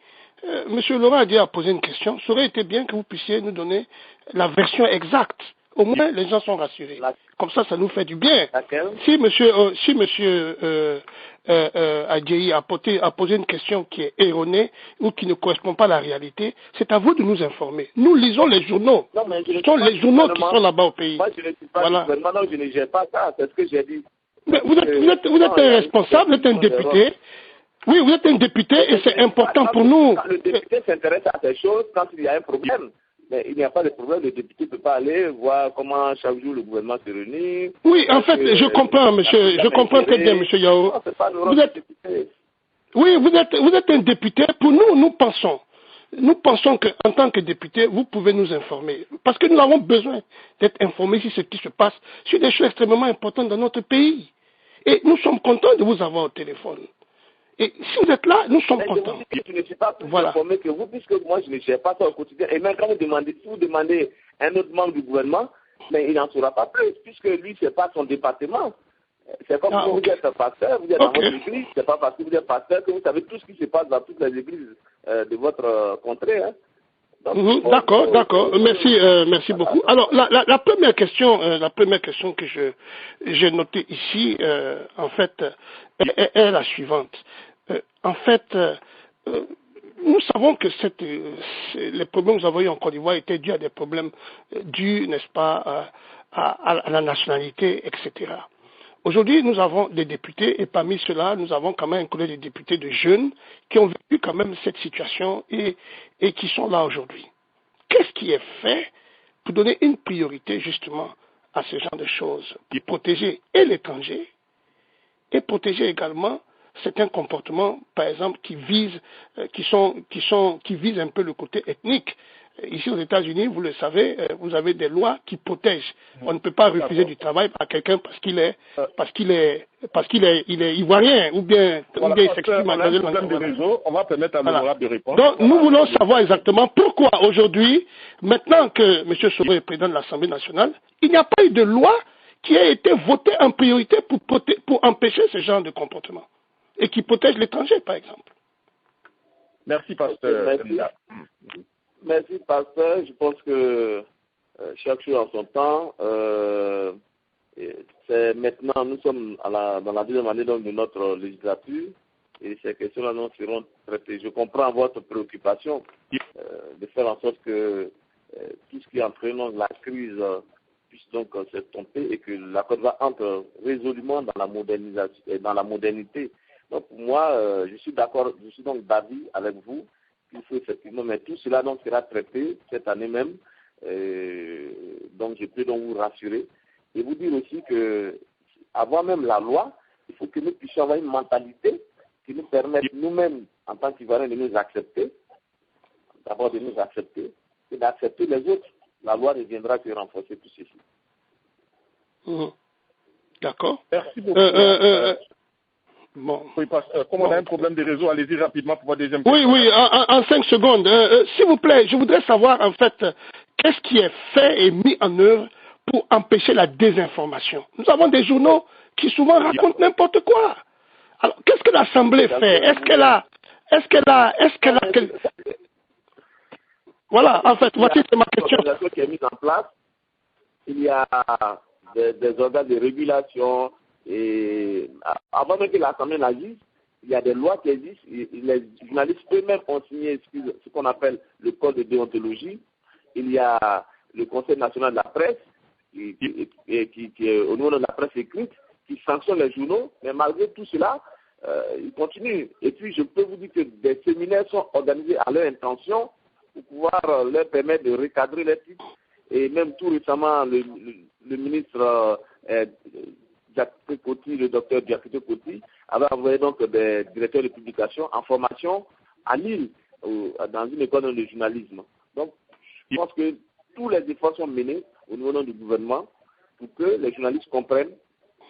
Monsieur Laurent Adjeyi a posé une question. Ça aurait été bien que vous puissiez nous donner la version exacte Au moins, les gens sont rassurés. Comme ça nous fait du bien. Laquelle? Si monsieur Adjayi a posé une question qui est erronée ou qui ne correspond pas à la réalité, c'est à vous de nous informer. Nous lisons les journaux. Non, mais ce sont les journaux qui sont là-bas au pays. Moi, je ne suis pas du gouvernement, donc je ne gère pas ça. C'est ce que j'ai dit. Mais vous êtes un responsable, vous êtes un député. Oui, vous êtes un député et c'est important pour nous. Quand le député s'intéresse à ces choses, quand il y a un problème, mais il n'y a pas de problème, le député ne peut pas aller voir comment chaque jour le gouvernement se réunit. Oui, en fait, je comprends, monsieur, je comprends très bien, monsieur Yao. Vous êtes un député. Pour nous pensons qu'en tant que député, vous pouvez nous informer. Parce que nous avons besoin d'être informés sur ce qui se passe, sur des choses extrêmement importantes dans notre pays. Et nous sommes contents de vous avoir au téléphone. Et si vous êtes là, nous sommes contents. Je ne suis pas plus informé que vous, puisque moi, je ne gère pas ça au quotidien. Et même quand si vous demandez un autre membre du gouvernement, mais il n'en saura pas plus, puisque lui, ce n'est pas son département. C'est comme si vous êtes pasteur, vous êtes dans votre église, ce n'est pas parce que vous êtes pasteur que vous savez tout ce qui se passe dans toutes les églises de votre contrée. Hein. D'accord. Merci beaucoup. Alors, la première question que j'ai notée ici, en fait, est la suivante. En fait, nous savons que les problèmes que nous avons eu en Côte d'Ivoire étaient dus à des problèmes dus, n'est-ce pas, à la nationalité, etc. Aujourd'hui, nous avons des députés et parmi ceux-là, nous avons quand même un collège de députés de jeunes qui ont vécu quand même cette situation et qui sont là aujourd'hui. Qu'est-ce qui est fait pour donner une priorité justement à ce genre de choses, pour protéger et l'étranger et protéger également certains comportements, par exemple, qui visent un peu le côté ethnique. Ici aux États-Unis, vous le savez, vous avez des lois qui protègent. On ne peut pas refuser du travail à quelqu'un parce qu'il est ivoirien ou bien il s'exprime à un problème de réseau. On va permettre à l'honorable de répondre. Donc nous voulons savoir exactement pourquoi aujourd'hui, maintenant que M. Soro est président de l'Assemblée nationale, il n'y a pas eu de loi qui a été votée en priorité pour empêcher ce genre de comportement et qui protège l'étranger, par exemple. Merci, pasteur. Merci, pasteur. Je pense que chaque chose en son temps. C'est maintenant, nous sommes dans la deuxième année donc, de notre législature et ces questions-là nous seront traitées. Je comprends votre préoccupation de faire en sorte que tout ce qui entraîne la crise puisse donc s'estomper et que la Côte d'Ivoire entre résolument dans la modernisation et dans la modernité. Donc pour moi, je suis d'accord, je suis donc d'avis avec vous qu'il faut effectivement, mais tout cela donc sera traité cette année même. Donc je peux donc vous rassurer et vous dire aussi que avant même la loi, il faut que nous puissions avoir une mentalité qui nous permette nous-mêmes en tant qu'Ivoiriens de nous accepter, d'abord de nous accepter et d'accepter les autres. La loi ne viendra que renforcer tout ceci. D'accord. Merci beaucoup. Bon. Oui, comme on a un problème de réseau, allez-y rapidement pour votre deuxième question. Oui, en 5 secondes. S'il vous plaît, je voudrais savoir en fait qu'est-ce qui est fait et mis en œuvre pour empêcher la désinformation. Nous avons des journaux qui souvent racontent n'importe quoi. Alors, qu'est-ce que l'Assemblée fait? Est-ce qu'elle a Voilà, en fait, voici ma question. L'organisation qui est mise en place, il y a des organes de régulation. Et avant même que l'Assemblée n'agisse, il y a des lois qui existent. Les journalistes eux-mêmes ont signé ce qu'on appelle le code de déontologie. Il y a le Conseil national de la presse, qui est au niveau de la presse écrite, qui sanctionne les journaux. Mais malgré tout cela, ils continuent. Et puis, je peux vous dire que des séminaires sont organisés à leur intention pour pouvoir leur permettre de recadrer les titres. Et même tout récemment, le ministre le docteur Diakité Koti avait envoyé donc des directeurs de publication en formation à Lille, dans une école de journalisme. Donc, je pense que tous les efforts sont menés au niveau du gouvernement pour que les journalistes comprennent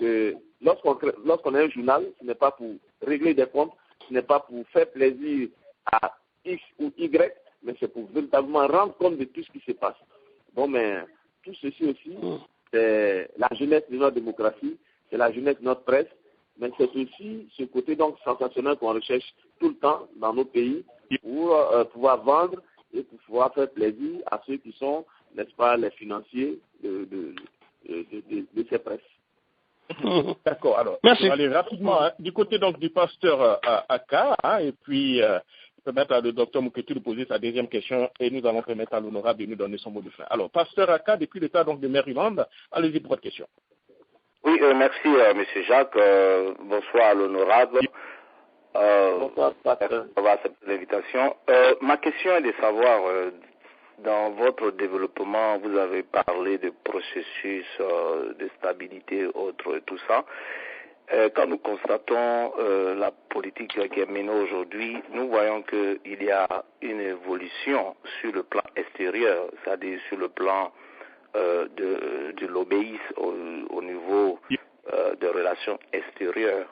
que lorsqu'on a un journal, ce n'est pas pour régler des comptes, ce n'est pas pour faire plaisir à X ou Y, mais c'est pour véritablement rendre compte de tout ce qui se passe. Bon, mais tout ceci aussi, c'est la jeunesse de notre démocratie, c'est la jeunesse de notre presse, mais c'est aussi ce côté donc sensationnel qu'on recherche tout le temps dans nos pays pour pouvoir vendre et pour pouvoir faire plaisir à ceux qui sont, n'est-ce pas, les financiers ces presses. D'accord, alors, merci. On va aller rapidement du côté donc du pasteur Aka, et puis permettre à le docteur Muketu de poser sa deuxième question, et nous allons permettre à l'honorable de nous donner son mot de fin. Alors, pasteur Aka, depuis l'État donc de Maryland, allez-y pour votre question. Oui, merci, Monsieur Jacques. Bonsoir à l'honorable. Bonsoir, pasteur. On va accepter l'invitation. Ma question est de savoir, dans votre développement, vous avez parlé de processus de stabilité, autres, et tout ça. Quand nous constatons la politique qui est menée aujourd'hui, nous voyons qu'il y a une évolution sur le plan extérieur, c'est-à-dire sur le plan de l'obéissance au niveau des relations extérieures.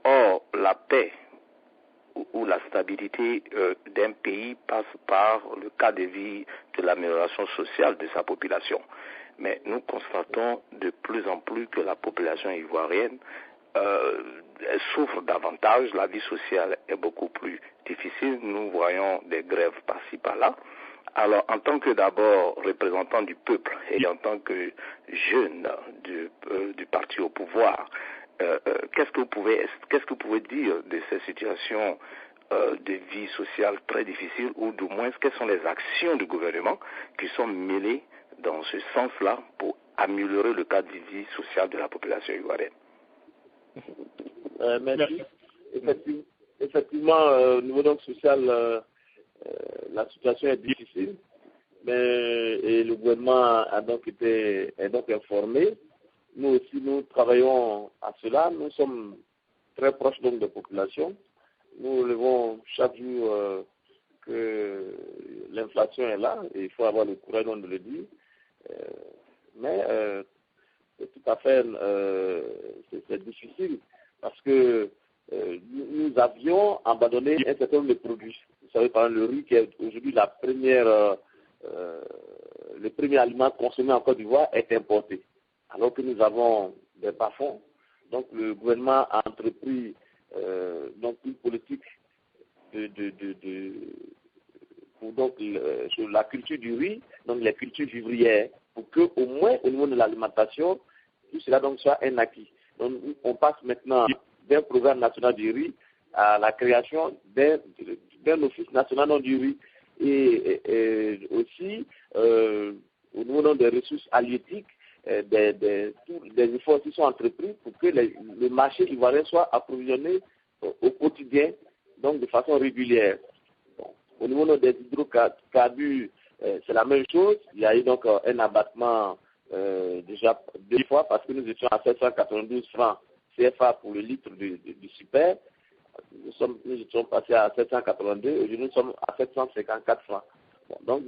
Or, la paix ou la stabilité d'un pays passe par le cadre de vie de l'amélioration sociale de sa population. Mais nous constatons de plus en plus que la population ivoirienne elle souffre davantage, la vie sociale est beaucoup plus difficile, nous voyons des grèves par-ci par-là. Alors, en tant que d'abord représentant du peuple et en tant que jeune du parti au pouvoir, qu'est-ce que vous pouvez dire de ces situations de vie sociale très difficiles, ou du moins quelles sont les actions du gouvernement qui sont mêlées dans ce sens-là pour améliorer le cadre de vie sociale de la population ivoirienne? Merci. Effectivement, au niveau donc social, la situation est difficile, et le gouvernement est donc informé. Nous aussi, nous travaillons à cela. Nous sommes très proches donc des populations. Nous relevons chaque jour que l'inflation est là et il faut avoir le courage de le dire. Mais c'est tout à fait c'est difficile parce que nous avions abandonné un certain nombre de produits. Vous savez, par exemple, le riz qui est aujourd'hui le premier aliment consommé en Côte d'Ivoire est importé. Alors que nous avons des bas-fonds. Donc le gouvernement a entrepris donc une politique sur la culture du riz, donc les cultures vivrières, pour que au moins au niveau de l'alimentation, tout cela donc soit un acquis. Donc on passe maintenant d'un programme national du riz à la création d'un office national du riz et aussi au niveau des ressources halieutiques, des efforts qui sont entrepris pour que le marché ivoirien soit approvisionné au quotidien, donc de façon régulière. Bon. Au niveau des hydrocarbures, c'est la même chose. Il y a eu donc un abattement déjà 2 fois parce que nous étions à 792 francs CFA pour le litre du super. Nous étions passés à 782, aujourd'hui nous sommes à 754 francs. Bon, donc,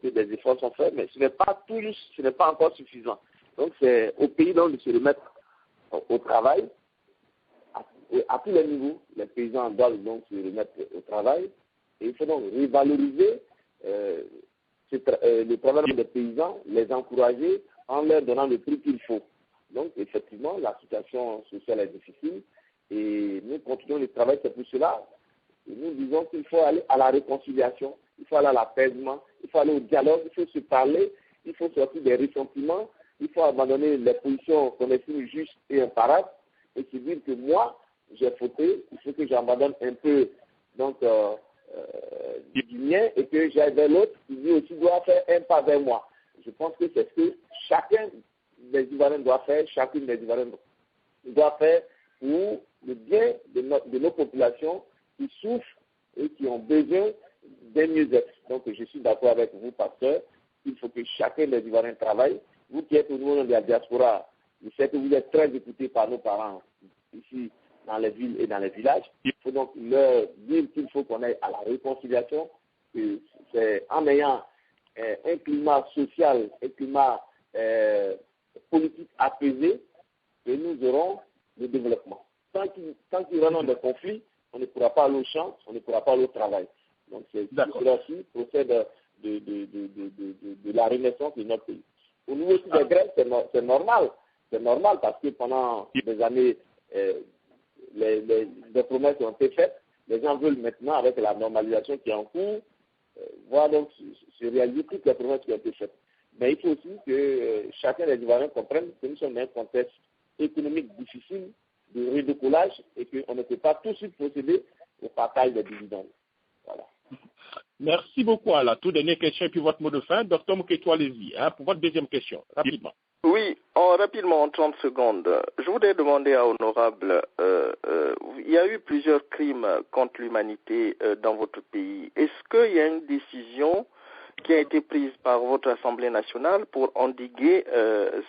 des efforts sont faits, mais ce n'est pas encore suffisant. Donc, c'est au pays donc de se remettre au travail. À tous les niveaux, les paysans doivent donc se remettre au travail. Et il faut donc revaloriser le travail des paysans, les encourager en leur donnant le prix qu'il faut. Donc, effectivement, la situation sociale est difficile et nous continuons le travail. C'est pour cela que nous disons qu'il faut aller à la réconciliation, il faut aller à l'apaisement, il faut aller au dialogue, il faut se parler, il faut sortir des ressentiments, il faut abandonner les positions qu'on estime justes et imparables et se dire que moi, j'ai fauté, il faut que j'abandonne un peu donc, du mien et que j'aille vers l'autre qui lui aussi doit faire un pas vers moi. Je pense que c'est ce que chacun des Ivoiriens doit faire, chacune des Ivoiriens doit faire pour le bien de nos populations qui souffrent et qui ont besoin d'un mieux-être. Donc je suis d'accord avec vous, pasteur, il faut que chacun des Ivoiriens travaille. Vous qui êtes au niveau de la diaspora, je sais que vous êtes très écoutés par nos parents ici dans les villes et dans les villages. Il faut donc leur dire qu'il faut qu'on aille à la réconciliation, que c'est en ayant un climat social, un climat politique apaisé que nous aurons le développement. Tant qu'il y aura des conflits, on ne pourra pas aller au champ, on ne pourra pas aller au travail. Donc c'est cela qui procède de la renaissance de notre pays. Au niveau aussi des grèves, c'est normal. C'est normal parce que pendant des années, des promesses ont été faites. Les gens veulent maintenant, avec la normalisation qui est en cours, voir donc se réaliser toutes les promesses qui ont été faites. Mais il faut aussi que chacun des Ivoiriens comprenne que nous sommes dans un contexte économique difficile de redécollage et qu'on ne peut pas tout de suite procéder au partage des dividendes. Voilà. Merci beaucoup. À la toute dernière question et puis votre mot de fin. Docteur Moketo, allez-y, pour votre deuxième question, rapidement. Oui, rapidement, en 30 secondes. Je voudrais demander à Honorable, il y a eu plusieurs crimes contre l'humanité dans votre pays. Est-ce qu'il y a une décision qui a été prise par votre Assemblée nationale pour endiguer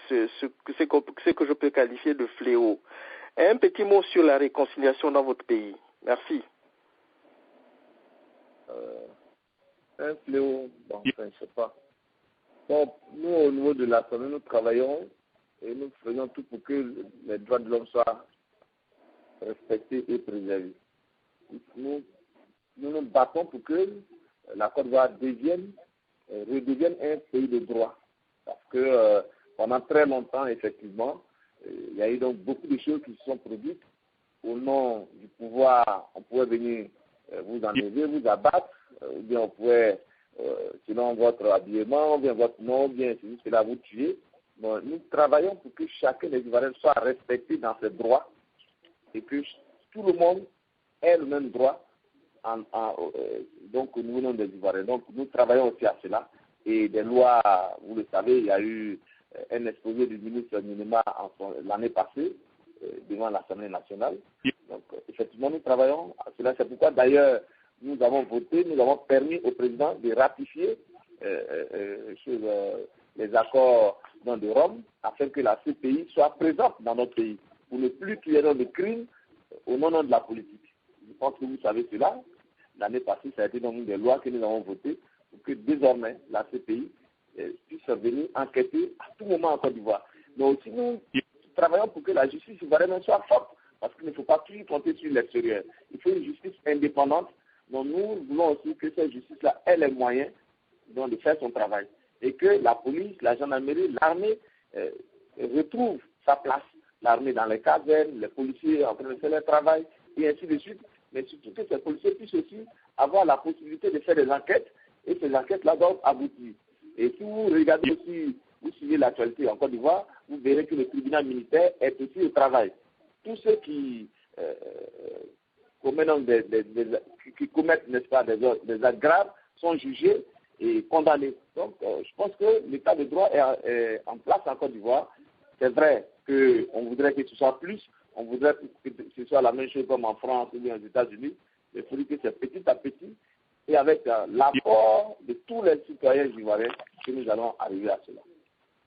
ce que je peux qualifier de fléau? Un petit mot sur la réconciliation dans votre pays. Merci. Un fléau, bon, enfin, je ne sais pas. Bon, nous, au niveau de l'Assemblée, nous travaillons et nous faisons tout pour que les droits de l'homme soient respectés et préservés. Nous nous battons pour que la Côte d'Ivoire redevienne un pays de droit. Parce que pendant très longtemps, effectivement, il y a eu donc beaucoup de choses qui se sont produites. Au nom du pouvoir, on pouvait venir vous enlever, vous abattre, ou bien on pouvait, selon votre habillement, ou bien votre nom, ou bien cela vous tuer. Bon, nous travaillons pour que chacun des Ivoiriens soit respecté dans ses droits et que tout le monde ait le même droit donc au niveau des Ivoiriens. Donc nous travaillons aussi à cela. Et des lois, vous le savez, il y a eu un exposé du ministre Minima l'année passée devant l'Assemblée nationale. Donc effectivement, nous travaillons à cela. C'est pourquoi d'ailleurs nous avons voté, nous avons permis au président de ratifier sur les accords de Rome afin que la CPI soit présente dans notre pays pour ne plus qu'il y ait de crimes au nom de la politique. Je pense que vous savez cela. L'année passée, ça a été donc une des lois que nous avons votées pour que désormais la CPI puisse venir enquêter à tout moment en Côte d'Ivoire. Mais aussi nous travaillons pour que la justice ivoirienne soit forte parce qu'il ne faut pas toujours compter sur l'extérieur. Il faut une justice indépendante. Donc nous voulons aussi que cette justice-là ait les moyens donc, de faire son travail et que la police, la gendarmerie, l'armée retrouve sa place. L'armée dans les casernes, les policiers en train de faire leur travail et ainsi de suite. Mais surtout que ces policiers puissent aussi avoir la possibilité de faire des enquêtes et ces enquêtes-là doivent aboutir. Et si vous regardez aussi, vous suivez l'actualité en Côte d'Ivoire, vous verrez que le tribunal militaire est aussi au travail. Tous ceux qui commettent, n'est-ce pas, des actes graves sont jugés et condamnés. Donc, je pense que l'état de droit est en place en Côte d'Ivoire. C'est vrai qu'on voudrait que ce soit plus, on voudrait que ce soit la même chose comme en France ou bien aux États-Unis, mais il faut dire que c'est petit à petit et avec l'apport de tous les citoyens ivoiriens que nous allons arriver à cela.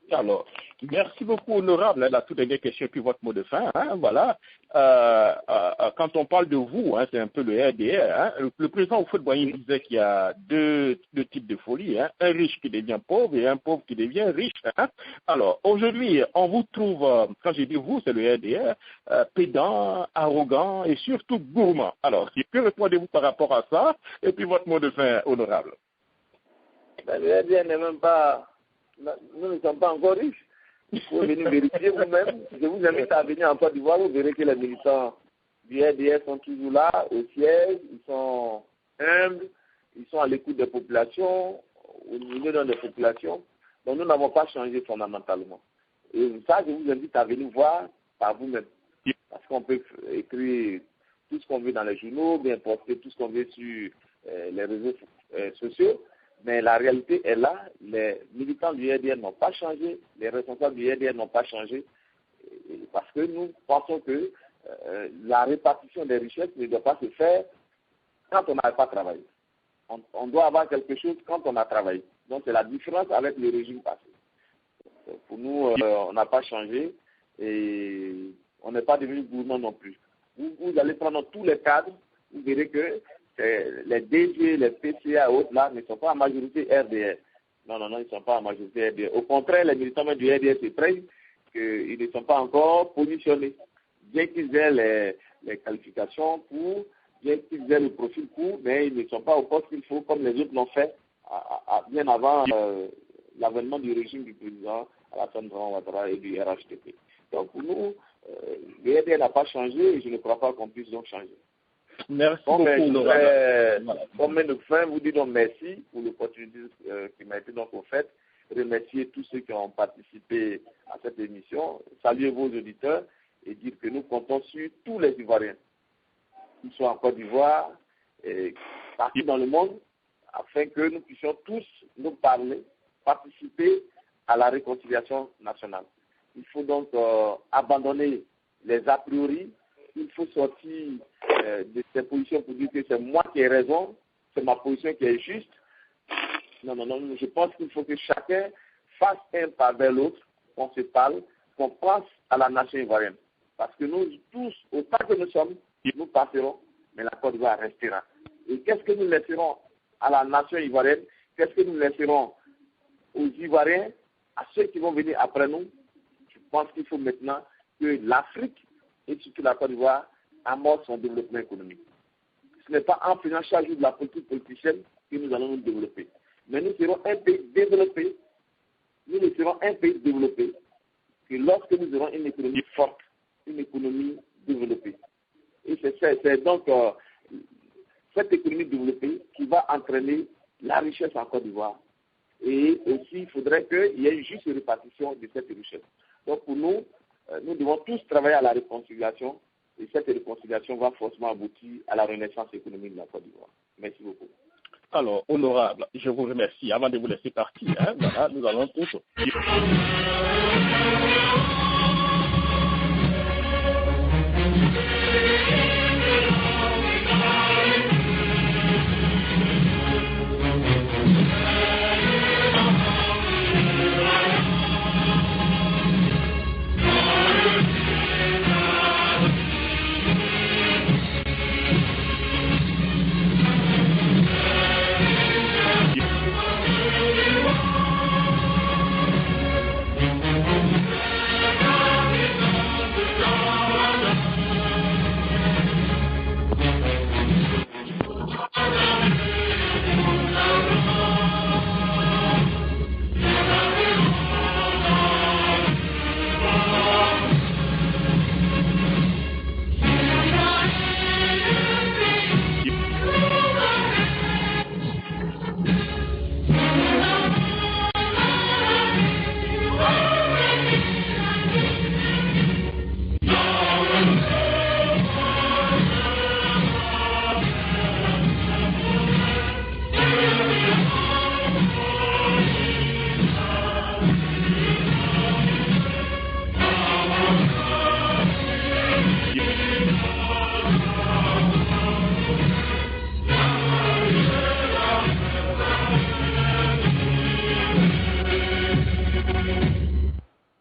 Alors, merci beaucoup, honorable. La toute dernière question, puis votre mot de fin. Voilà. Quand on parle de vous, c'est un peu le RDR. Le président Houphouët-Boigny disait qu'il y a deux types de folie. Un riche qui devient pauvre et un pauvre qui devient riche. Alors, aujourd'hui, on vous trouve, quand je dis vous, c'est le RDR, pédant, arrogant et surtout gourmand. Alors, que répondez-vous par rapport à ça? Et puis votre mot de fin, honorable. Le RDR n'est même pas... Nous ne sommes pas encore riches. Il faut venir vérifier vous-même. Je vous invite à venir en Côte d'Ivoire. Vous verrez que les militants du RDR sont toujours là, au siège. Ils sont humbles. Ils sont à l'écoute des populations, au milieu des populations. Donc nous n'avons pas changé fondamentalement. Et ça, je vous invite à venir voir par vous-même. Parce qu'on peut écrire tout ce qu'on veut dans les journaux, bien poster tout ce qu'on veut sur les réseaux sociaux. Mais la réalité est là, les militants du RDR n'ont pas changé, les responsables du RDR n'ont pas changé, parce que nous pensons que la répartition des richesses ne doit pas se faire quand on n'a pas travaillé. On doit avoir quelque chose quand on a travaillé. Donc c'est la différence avec le régime passé. Pour nous, on n'a pas changé et on n'est pas devenu gourmand non plus. Vous allez prendre tous les cadres, vous verrez que les DG, les PCA et autres là ne sont pas en majorité RDR. Non, ils ne sont pas en majorité RDR. Au contraire, les militants du RDR se plaignent qu'ils ne sont pas encore positionnés. Bien qu'ils aient les qualifications pour, bien qu'ils aient le profil pour, mais ils ne sont pas au poste qu'il faut comme les autres l'ont fait bien avant l'avènement du régime du président Alassane Ouattara et du RHDP. Donc pour nous, le RDR n'a pas changé et je ne crois pas qu'on puisse donc changer. Merci beaucoup. Comme de fin, vous dites donc merci pour l'opportunité qui m'a été donc offerte remercier tous ceux qui ont participé à cette émission, saluer vos auditeurs et dire que nous comptons sur tous les Ivoiriens, qu'ils soient en Côte d'Ivoire et partout dans le monde, afin que nous puissions tous nous parler, participer à la réconciliation nationale. Il faut donc abandonner les a priori, il faut sortir de ces positions pour dire que c'est moi qui ai raison, c'est ma position qui est juste. Non, je pense qu'il faut que chacun fasse un pas vers l'autre, qu'on se parle, qu'on pense à la nation ivoirienne. Parce que nous tous, autant que nous sommes, nous passerons, mais la Côte d'Ivoire restera. Et qu'est-ce que nous laisserons à la nation ivoirienne? Qu'est-ce que nous laisserons aux Ivoiriens, à ceux qui vont venir après nous? Je pense qu'il faut maintenant que l'Afrique et surtout la Côte d'Ivoire amorce son développement économique. Ce n'est pas en faisant chaque jour de la politique politicienne que nous allons nous développer. Mais nous serons un pays développé. Nous ne serons un pays développé que lorsque nous aurons une économie forte, une économie développée. Et c'est donc cette économie développée qui va entraîner la richesse en Côte d'Ivoire. Et aussi, il faudrait qu'il y ait une juste répartition de cette richesse. Donc pour nous, nous devons tous travailler à la réconciliation et cette réconciliation va forcément aboutir à la renaissance économique de la Côte d'Ivoire. Merci beaucoup. Alors, honorable, je vous remercie. Avant de vous laisser partir, voilà, nous allons tous...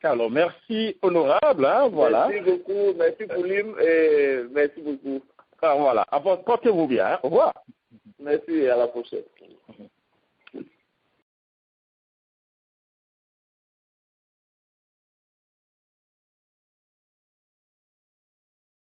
Alors, merci, honorable, voilà. Merci beaucoup, merci Poulim, et merci beaucoup. Voilà, portez-vous bien, au revoir. Merci et à la prochaine.